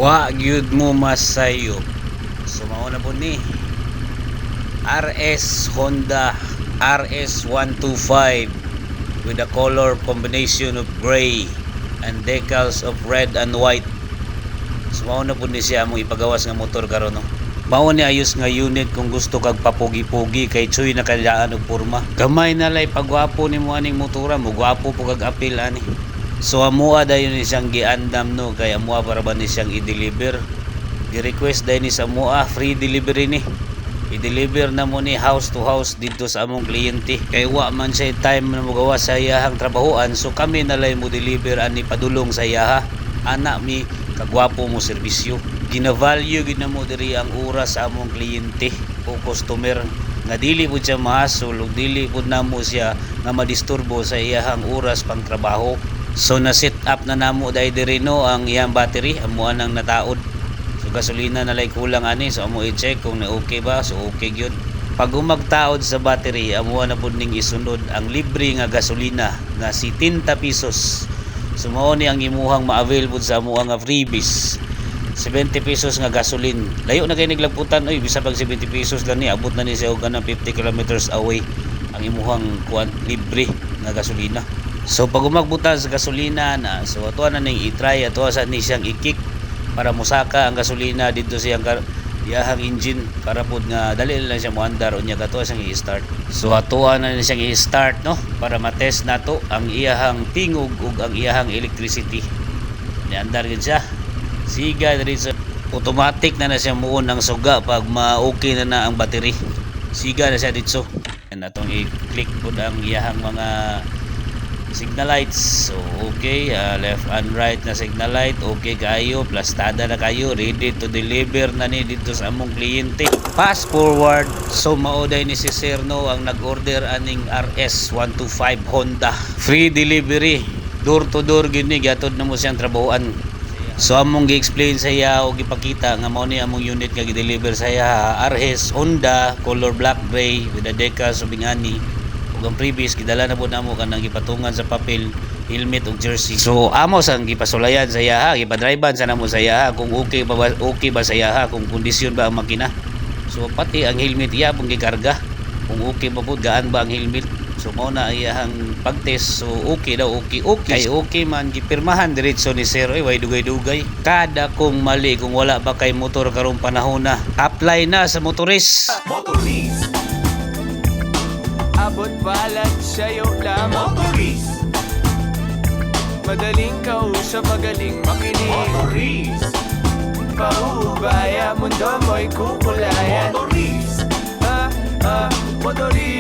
Wa gyud mo masayo. Sumao na po ni RS Honda RS125 with a color combination of gray and decals of red and white. Sumao na po ni siya mo ipagawas nga motor karon no. Mao ni ayos nga unit kung gusto kag papugi-pugi kay Choy na kayaan og porma. Gamay na lay pagwapo ni mo aning motora mo, gwapo po kag apil ani. So amuha dayon ni siyang giandam no, kay amuha para ba ni siyang i-deliver. Gi-request dayon ni sa amuha free delivery ni. I-deliver na mo ni house to house dito sa among kliyente. Kay wa man siya time na magawa sa iyahang trabahoan, so kami na lay mo deliver ani padulong sa iyaha. Ana mi kagwapo mo serbisyo. Gina-value gid na mo diri ang oras sa among kliyente o customer nga dili pud siya mahasol ug dili pud namo siya nga madisturbo sa iyahang oras pang trabaho. So na set up na namo dai diri no ang iyang battery amo nang nataod. So gasolina na lay kulang ani, so amo i-check kung na okay ba. So okay gyud. Pag umagtaod sa battery amo na pud ning isunod ang libre nga gasolina nga 70 pesos. So mao ni ang imuhang ma-avail pud sa amo nga freebies. 70 pesos nga gasolin. Layo na kay niglagputan oy, bisa pag 70 pesos lang ni abot na ni siya og kanang 50 kilometers away ang imuhang kuan libre nga gasolina. So pag umagbutan sa gasolina na, so ato na ning i-try ato sa ni siyang i-kick para musaka ang gasolina dito siyang iyahang engine para pud nga dali lang siya moandar unya ato siyang i-start. So ato na ni siyang i-start no para ma-test nato ang iyahang tingog ug ang iyahang electricity. Niandar gid siya. Siga diri sa automatic na siya muon ang suga pag ma-okay na ang battery. Siga na siya dito. And atong i-click pud ang iyahang mga signal lights. So okay, left and right na signal light, okay kayo, plastada na kayo, ready to deliver na ni dito sa among kliyente. Fast forward, so mauday ni si Sir no ang nag-order aning RS125 Honda. Free delivery, door to door gini gatod na mo siyang trabahoan. So among gi-explain sa iya o gipakita nga mao ni among unit nga gi-deliver sa iya RS Honda color black gray with the decals of ingani. Ang previous gidala na po namo kanang gipatungan sa papel, helmet ug jersey. So amo sang gipasulayan sa iya, gipadriban sa namo sa iya kung okay ba sa iya, kung kondisyon ba ang makina. So pati ang helmet iya pong gikarga. Kung okay ba pud gaan ba ang helmet. So mao na iyang pagtest. So okay daw, okay. Kay okay man gipirmahan diretso ni Sir way dugay-dugay. Kada kung mali kung wala ba kay motor karong panahon na. Apply na sa motoris. Abot balat sa'yo lamang Motoris. Madaling kausap, magaling makinig Motoris. Paubaya, mundo mo'y kukulayan Motoris. Motoris.